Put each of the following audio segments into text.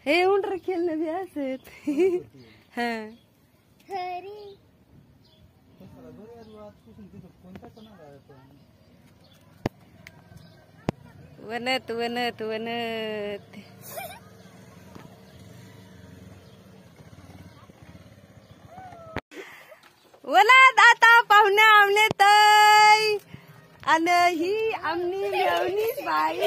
हे उंडर खेळणं बी असत. हा वनत वनत वनत वनत आता पाहुणे आमले तय आणि ही आमनी मेवणीच बाई.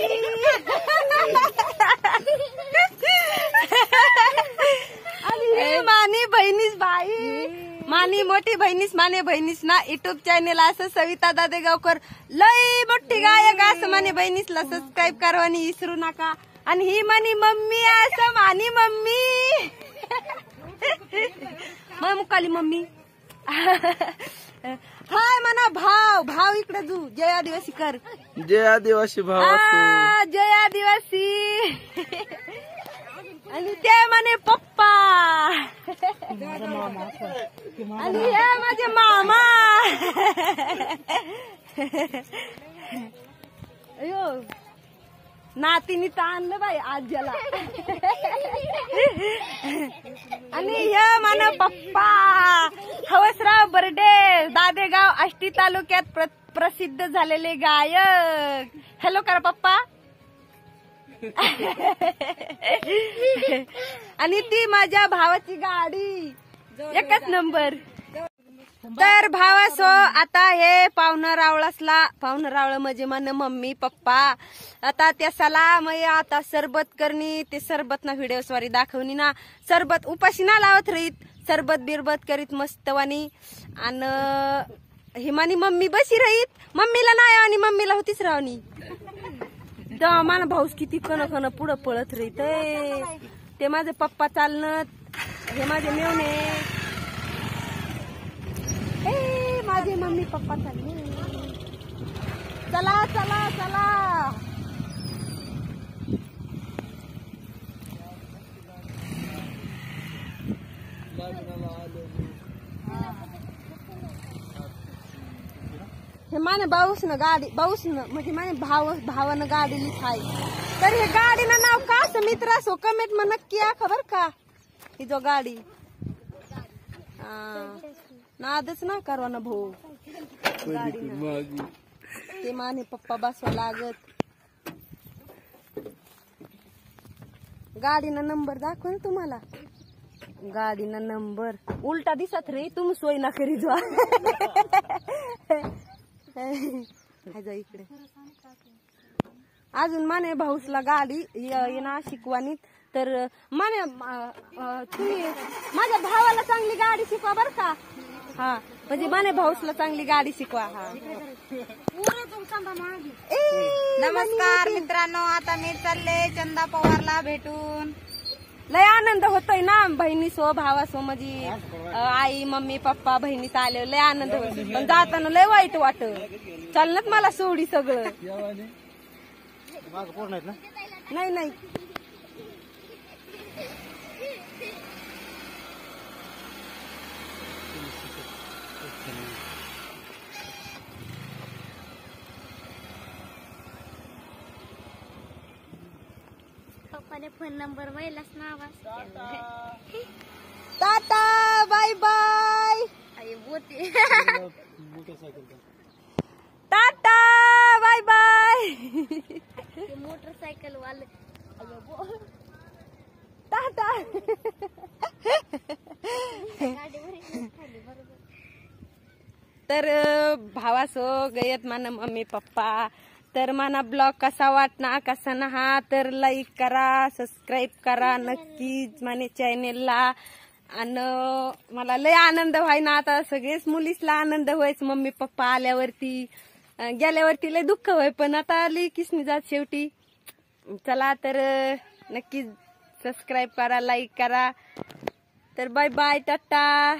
आणि मानी बहिणीच बाई. मानी मोठी बहिणीस माने बहिणीस ना युट्यूब चॅनेल असं सविता दादेगावकर लई मोठी गायक असं माने बहिणीसला सबस्क्राईब करवानी विसरू नका. आणि ही मानी मम्मी असं मानी मम्मी मग मुकाली मम्मी. हाय म्हणा भाव भाव इकडे तू जय आदिवासी कर. जय आदिवासी भाव. जय आदिवासी. आणि ते म्हणे पप्पा आणि हे माझे मामा. अयो नातीनी तर आणलं बाई आज्याला. आणि हे म्हणे पप्पा हवसराव बर्डे दादेगाव आष्टी तालुक्यात प्रसिद्ध झालेले गायक. हॅलो करा पप्पा. आणि ती माझ्या भावाची गाडी एकच नंबर. तर भावासो आता हे पाहुणं रावळ म्हणजे मन मम्मी पप्पा आता त्याला मग आता सरबत करणी. ते सरबत ना व्हिडिओ स्वारी दाखवणी ना. सरबत उपाशी ना लावत राहीत. सरबत बिरबत करीत मस्तवानी. आणि हिमानी मम्मी बशी राहीत. मम्मीला नाही आणि मम्मीला होतीच रावणी. मला भाऊस किती कन पुढं पळत राहत. ते माझे पप्पा चालणं. हे माझे मेवणे. माझे मम्मी पप्पा चालले. चला चला चला. हे माने भाऊसनं गाडी भाऊसनं म्हणजे माने भावानं गाडी लिहाय. तर हे गाडीनं नाव का असं मित्र असो कमेंट मग नक्की या खबर का. ही जो गाडी नादच ना करवा ना भाऊ गाडीनं. ते माने पप्पा बसवा लागत. गाडीनं नंबर दाखव ना तुम्हाला. गाडीनं नंबर उलटा दिसत रे. तुम्ही सोय ना करी जा. इकडे अजून माने भाऊसला गाडी येणार शिकवानी. तर माने तुम्ही माझ्या भावाला चांगली गाडी शिकवा बर का. हा म्हणजे माने भाऊसला चांगली गाडी शिकवा. हा नमस्कार मित्रांनो. आता मी चालले चंदा पवारला भेटून. लय आनंद होतोय ना बहिणीसो भावासो म्हणजे आई मम्मी पप्पा बहिणीच आले. लय आनंद होतो पण जाताना लय वाईट वाटत. चालत मला सोडी सगळं. नाही नाही पप्पाने फोन नंबर वयलाच नाव. Tata bye bye. Tata bye bye. Motorcycle वाले टाटा. तर भावासो गयत मान मम्मी पप्पा. तर मला ब्लॉग कसा वाटना कसा नहा तर लाईक करा सबस्क्राईब करा नक्कीच माने चॅनेलला. आणि मला लय आनंद व्हाय ना. आता सगळेच मुलीसला आनंद व्हायच. मम्मी पप्पा आल्यावरती गेल्यावरती लय दुःख होय पण आता लई किसनी जात शेवटी. चला तर नक्की सबस्क्राईब करा लाईक करा. तर बाय बाय टाटा.